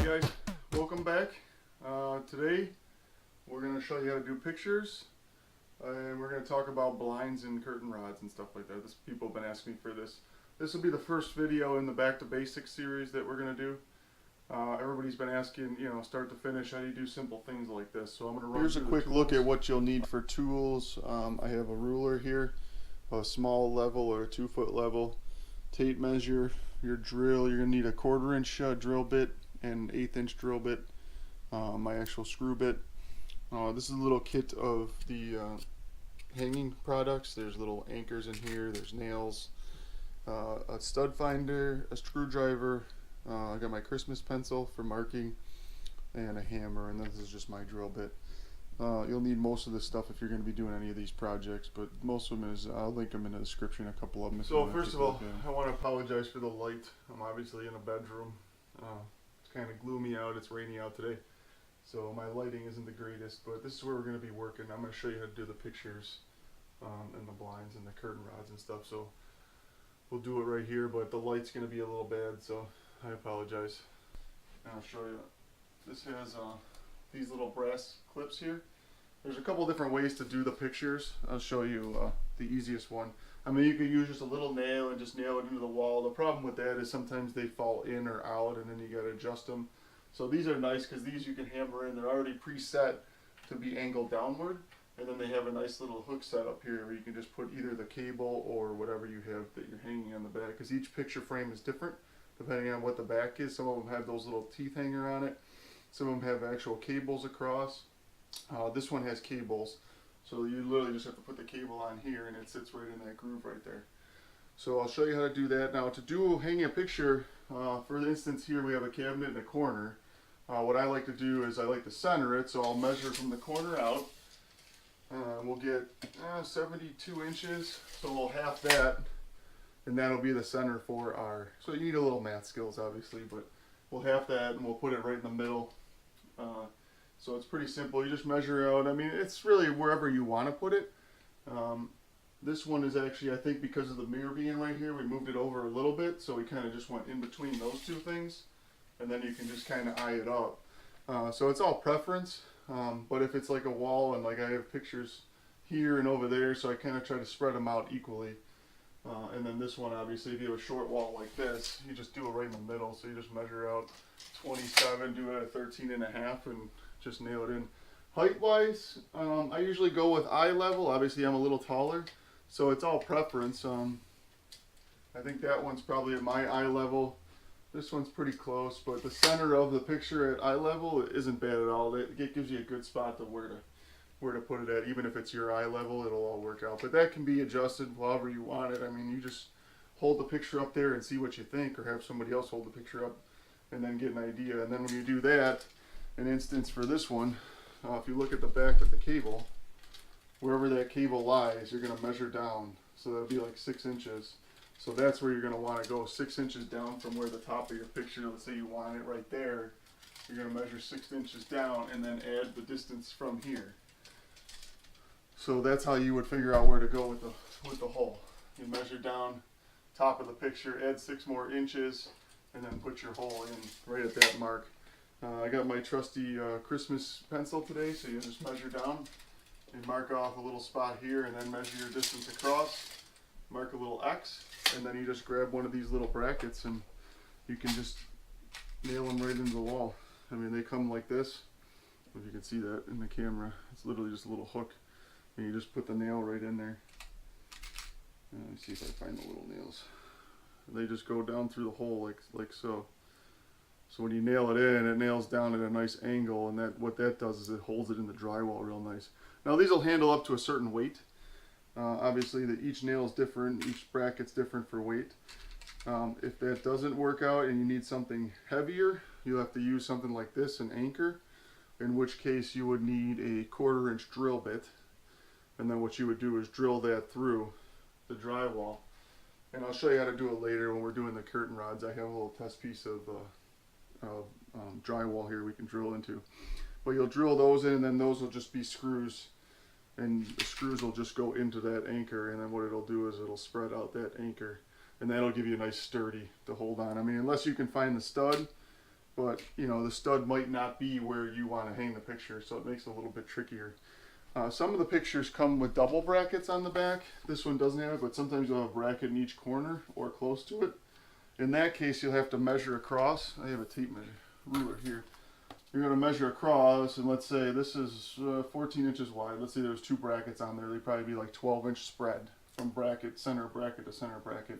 Hey guys, welcome back. Today we're going to show you how to do pictures, and we're going to talk about blinds and curtain rods and stuff like that. People have been asking me for this. This will be the first video in the Back to Basics series that we're going to do. Everybody's been asking, start to finish, how do you do simple things like this? So I'm going to run. Here's a quick look at what you'll need for tools. I have a ruler here, a small level or a 2-foot level, tape measure, your drill. You're going to need a 1/4 inch drill bit and 1/8 inch drill bit, my actual screw bit. This is a little kit of the hanging products. There's little anchors in here, there's nails, a stud finder, a screwdriver, I got my Christmas pencil for marking, and a hammer, and this is just my drill bit. You'll need most of this stuff if you're going to be doing any of these projects, but most of them I'll link them in the description, a couple of them. So first of all, I want to apologize for the light. I'm obviously in a bedroom. It's kind of gloomy out, it's rainy out today, so my lighting isn't the greatest, but this is where we're going to be working. I'm going to show you how to do the pictures and the blinds and the curtain rods and stuff, so we'll do it right here, but the light's going to be a little bad, so I apologize. And I'll show you. This has these little brass clips here. There's a couple different ways to do the pictures. I'll show you the easiest one. I mean, you could use just a little nail and just nail it into the wall. The problem with that is sometimes they fall in or out, and then you got to adjust them. So these are nice because these you can hammer in. They're already preset to be angled downward, and then they have a nice little hook set up here where you can just put either the cable or whatever you have that you're hanging on the back, because each picture frame is different depending on what the back is. Some of them have those little teeth hanger on it. Some of them have actual cables across. This one has cables, so you literally just have to put the cable on here and it sits right in that groove right there. So I'll show you how to do that. Now, to do hanging a picture, for instance here we have a cabinet in a corner. What I like to do is I like to center it, so I'll measure from the corner out. We'll get 72 inches, so we'll half that, and that'll be the center for our, so you need a little math skills obviously, but we'll half that and we'll put it right in the middle. So it's pretty simple. You just measure out. I mean, it's really wherever you want to put it. This one is actually, I think because of the mirror being right here, we moved it over a little bit, so we kind of just went in between those two things, and then you can just kind of eye it up. So it's all preference, but if it's like a wall and like I have pictures here and over there, so I kind of try to spread them out equally. And then this one, obviously, if you have a short wall like this, you just do it right in the middle. So you just measure out 27, do it at 13.5, and just nail it in. Height-wise, I usually go with eye level. Obviously, I'm a little taller, so it's all preference. I think that one's probably at my eye level. This one's pretty close, but the center of the picture at eye level isn't bad at all. It gives you a good spot to where to put it at. Even if it's your eye level, it'll all work out. But that can be adjusted however you want it. I mean, you just hold the picture up there and see what you think, or have somebody else hold the picture up and then get an idea. And then when you do that, an instance for this one, if you look at the back of the cable, wherever that cable lies, you're going to measure down. So that'll be like 6 inches. So that's where you're going to want to go, 6 inches down from where the top of your picture, let's say you want it right there. You're going to measure 6 inches down and then add the distance from here. So that's how you would figure out where to go with the hole. You measure down top of the picture, add 6 more inches, and then put your hole in right at that mark. I got my trusty Christmas pencil today, so you just measure down and mark off a little spot here, and then measure your distance across, mark a little X, and then you just grab one of these little brackets and you can just nail them right into the wall. I mean, they come like this. If you can see that in the camera, it's literally just a little hook, and you just put the nail right in there. Let me see if I find the little nails. And they just go down through the hole like so. So when you nail it in, it nails down at a nice angle, and what that does is it holds it in the drywall real nice. Now these will handle up to a certain weight. Obviously each nail is different, each bracket's different for weight. If that doesn't work out and you need something heavier, you'll have to use something like this, an anchor, in which case you would need a 1/4 inch drill bit. And then what you would do is drill that through the drywall. And I'll show you how to do it later when we're doing the curtain rods. I have a little test piece of drywall here we can drill into. But you'll drill those in, and then those will just be screws. And the screws will just go into that anchor, and then what it'll do is it'll spread out that anchor. And that'll give you a nice sturdy to hold on. I mean, unless you can find the stud, but you know the stud might not be where you want to hang the picture, so it makes it a little bit trickier. Some of the pictures come with double brackets on the back. This one doesn't have it, but sometimes you'll have a bracket in each corner or close to it. In that case, you'll have to measure across. I have a tape measure ruler here. You're going to measure across, and let's say this is 14 inches wide. Let's say there's 2 brackets on there. They'd probably be like 12-inch spread from bracket, center bracket to center bracket.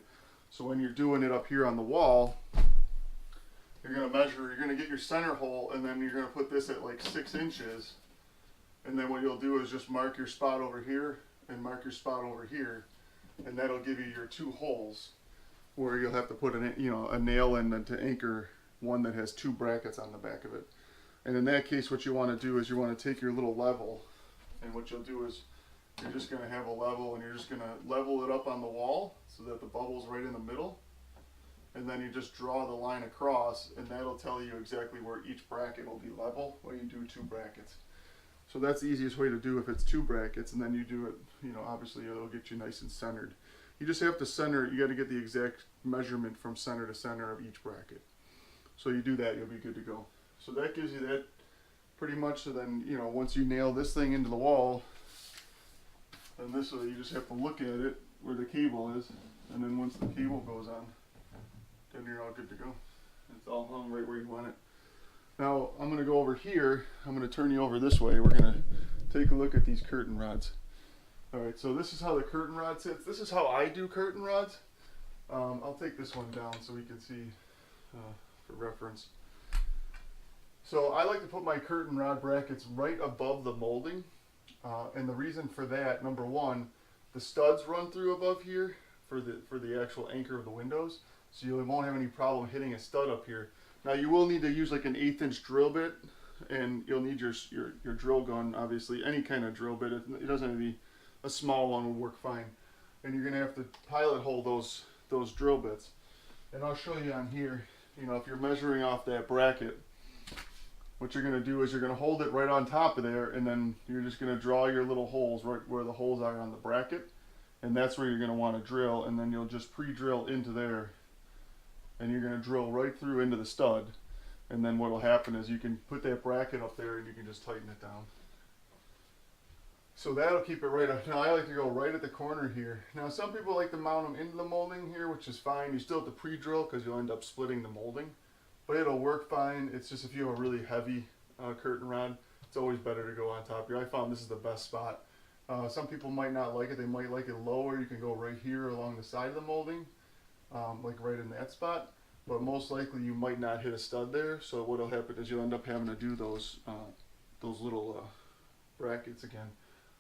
So when you're doing it up here on the wall, you're going to measure, you're going to get your center hole, and then you're going to put this at like 6 inches. And then what you'll do is just mark your spot over here and mark your spot over here, and that'll give you your 2 holes where you'll have to put a nail in to anchor one that has 2 brackets on the back of it. And in that case, what you want to do is you want to take your little level, and what you'll do is you're just going to have a level, and you're just going to level it up on the wall so that the bubble's right in the middle. And then you just draw the line across, and that'll tell you exactly where each bracket will be level when you do 2 brackets. So that's the easiest way to do if it's 2 brackets, and then you do it, obviously it'll get you nice and centered. You just have to center, you got to get the exact measurement from center to center of each bracket. So you do that, you'll be good to go. So that gives you that pretty much. So then, once you nail this thing into the wall, then this way you just have to look at it where the cable is, and then once the cable goes on, then you're all good to go. It's all hung right where you want it. Now I'm going to go over here. I'm going to turn you over this way. We're going to take a look at these curtain rods. Alright, so this is how the curtain rod sits. This is how I do curtain rods. I'll take this one down so we can see for reference. So I like to put my curtain rod brackets right above the molding. And the reason for that, number one, the studs run through above here for the actual anchor of the windows. So you won't have any problem hitting a stud up here. Now you will need to use like an 1/8 inch drill bit, and you'll need your drill gun, obviously, any kind of drill bit. It doesn't have to be a small one, will work fine. And you're gonna have to pilot hole those drill bits. And I'll show you on here, if you're measuring off that bracket, what you're gonna do is you're gonna hold it right on top of there, and then you're just gonna draw your little holes right where the holes are on the bracket, and that's where you're gonna want to drill, and then you'll just pre-drill into there. And you're going to drill right through into the stud, and then what will happen is you can put that bracket up there and you can just tighten it down. So that'll keep it right up. Now I like to go right at the corner here. Now some people like to mount them into the molding here, which is fine. You still have to pre-drill because you'll end up splitting the molding, but it'll work fine. It's just if you have a really heavy curtain rod, it's always better to go on top here. I found this is the best spot. Some people might not like it. They might like it lower. You can go right here along the side of the molding. Like right in that spot, but most likely you might not hit a stud there, so what'll happen is you'll end up having to do those little brackets again.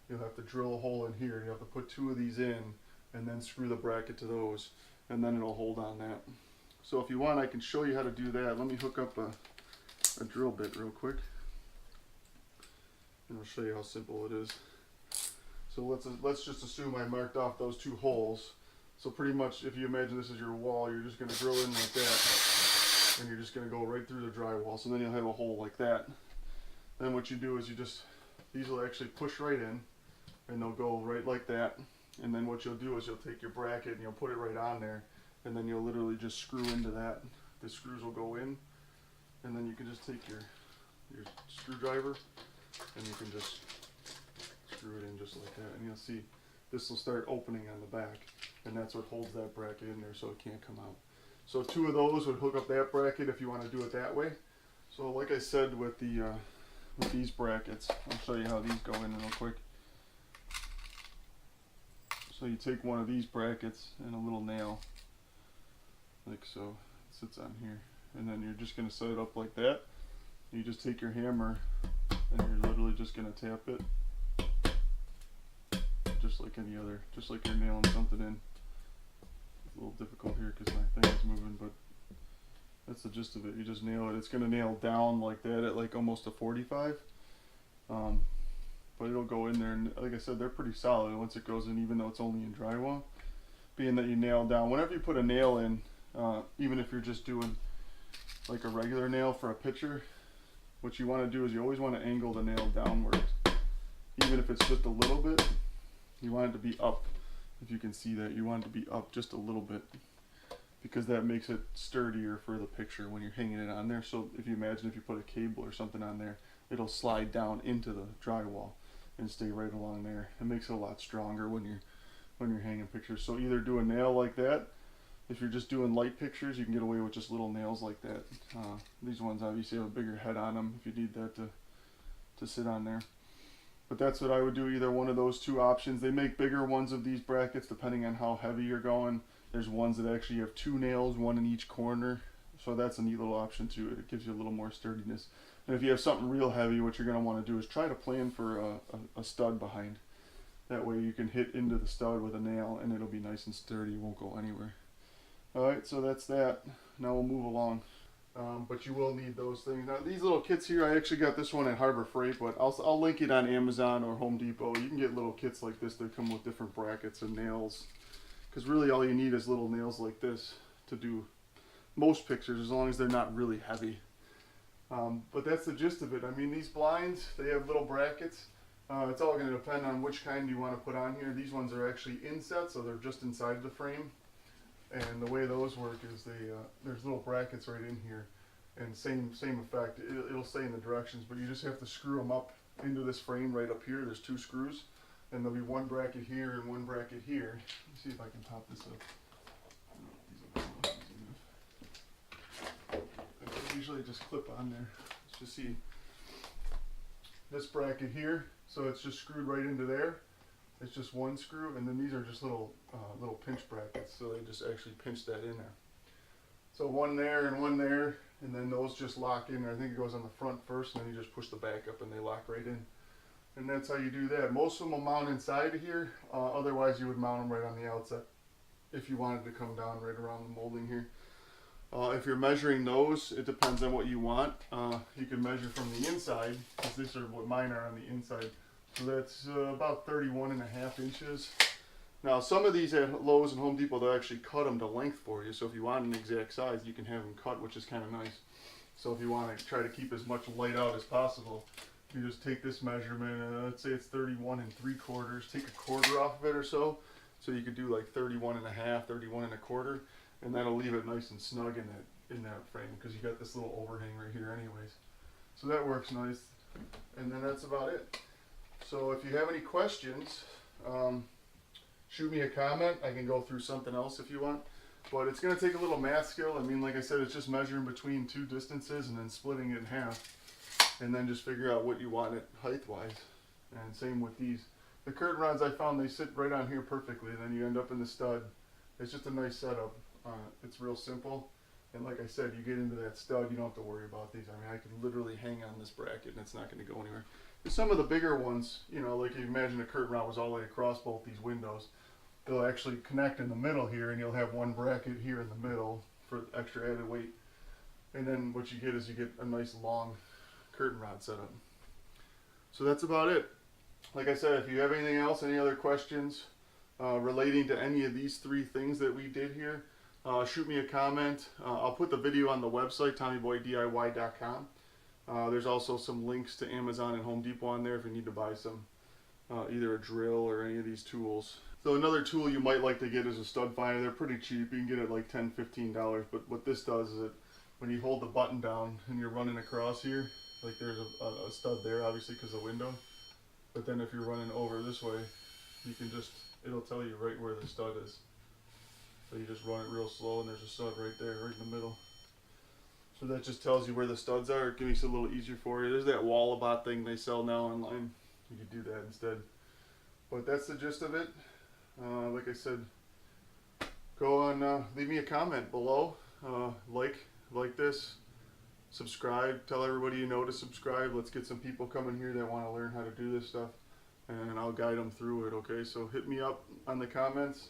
You'll have to drill a hole in here, you have to put 2 of these in, and then screw the bracket to those, and then it'll hold on that. So if you want, I can show you how to do that. Let me hook up a drill bit real quick, and I'll show you how simple it is. So let's just assume I marked off those 2 holes. So pretty much, if you imagine this is your wall, you're just going to drill in like that, and you're just going to go right through the drywall. So then you'll have a hole like that. Then what you do is these will actually push right in, and they'll go right like that. And then what you'll do is you'll take your bracket and you'll put it right on there, and then you'll literally just screw into that. The screws will go in, and then you can just take your screwdriver, and you can just screw it in just like that. And you'll see this will start opening on the back, and that's what holds that bracket in there so it can't come out. So 2 of those would hook up that bracket if you want to do it that way. So like I said with these brackets, I'll show you how these go in real quick. So you take one of these brackets and a little nail, like so, it sits on here, and then you're just going to set it up like that. You just take your hammer and you're literally just going to tap it. Just like any other, just like you're nailing something in. It's a little difficult here because my thing is moving, but that's the gist of it. You just nail it. It's going to nail down like that at like almost a 45. But it'll go in there, and like I said, they're pretty solid once it goes in, even though it's only in drywall. Being that you nail down, whenever you put a nail in, even if you're just doing like a regular nail for a picture, what you want to do is you always want to angle the nail downward. Even if it's just a little bit, you want it to be up. If you can see that, you want it to be up just a little bit, because that makes it sturdier for the picture when you're hanging it on there. So if you imagine if you put a cable or something on there, it'll slide down into the drywall and stay right along there. It makes it a lot stronger when you're hanging pictures. So either do a nail like that. If you're just doing light pictures, you can get away with just little nails like that. These ones obviously have a bigger head on them if you need that to sit on there. But that's what I would do, either one of those two options. They make bigger ones of these brackets depending on how heavy you're going. There's ones that actually have 2 nails, 1 in each corner. So that's a neat little option too. It gives you a little more sturdiness. And if you have something real heavy, what you're going to want to do is try to plan for a stud behind. That way you can hit into the stud with a nail and it'll be nice and sturdy. It won't go anywhere. Alright, so that's that. Now we'll move along. But you will need those things. Now these little kits here, I actually got this one at Harbor Freight, but I'll link it on Amazon or Home Depot. You can get little kits like this that come with different brackets and nails. Because really all you need is little nails like this to do most pictures, as long as they're not really heavy. But that's the gist of it. I mean, these blinds, they have little brackets. It's all going to depend on which kind you want to put on here. These ones are actually inset, so they're just inside the frame. And the way those work is there's little brackets right in here, and same effect. It'll say in the directions, but you just have to screw them up into this frame right up here. There's 2 screws, and there'll be 1 bracket here and 1 bracket here. Let's see if I can pop this up. I usually just clip on there. Let's just see this bracket here. So it's just screwed right into there. It's just 1 screw, and then these are just little pinch brackets, so they just actually pinch that in there. So 1 there and 1 there, and then those just lock in there. I think it goes on the front first, and then you just push the back up and they lock right in. And that's how you do that. Most of them will mount inside of here, otherwise you would mount them right on the outside if you wanted to come down right around the molding here. If you're measuring those, it depends on what you want. You can measure from the inside, because these are what mine are on the inside. So that's about 31.5 inches. Now some of these at Lowe's and Home Depot, they'll actually cut them to length for you. So if you want an exact size, you can have them cut, which is kind of nice. So if you want to try to keep as much light out as possible, you just take this measurement, let's say it's 31 3/4, take a quarter off of it or so. So you could do like 31.5, 31 1/4, and that'll leave it nice and snug in that frame, because you got this little overhang right here anyways. So that works nice. And then that's about it. So if you have any questions, shoot me a comment. I can go through something else if you want. But it's going to take a little math skill. I mean, like I said, it's just measuring between 2 distances and then splitting it in half. And then just figure out what you want it height-wise. And same with these. The curtain rods I found, they sit right on here perfectly. And then you end up in the stud. It's just a nice setup. It's real simple. And like I said, you get into that stud, you don't have to worry about these. I mean, I can literally hang on this bracket and it's not going to go anywhere. Some of the bigger ones, you know, like you imagine a curtain rod was all the way across both these windows. They'll actually connect in the middle here, and you'll have 1 bracket here in the middle for extra added weight. And then what you get is you get a nice long curtain rod setup. So that's about it. Like I said, if you have anything else, any other questions relating to any of these 3 things that we did here, shoot me a comment. I'll put the video on the website, TommyBoyDIY.com. There's also some links to Amazon and Home Depot on there if you need to buy some, either a drill or any of these tools. So another tool you might like to get is a stud finder. They're pretty cheap. You can get it like $10, $15. But what this does is when you hold the button down and you're running across here, like there's a stud there, obviously because of the window. But then if you're running over this way, you can it'll tell you right where the stud is. So you just run it real slow and there's a stud right there, right in the middle. So that just tells you where the studs are. It makes it a little easier for you. There's that Wallabot thing they sell now online. You could do that instead. But that's the gist of it. Like I said, go on, leave me a comment below. Like this. Subscribe. Tell everybody you know to subscribe. Let's get some people coming here that want to learn how to do this stuff. And I'll guide them through it, okay? So hit me up on the comments.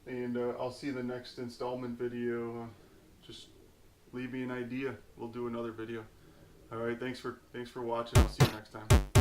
And I'll see the next installment video. Just leave me an idea. We'll do another video. All right, thanks for watching. I'll see you next time.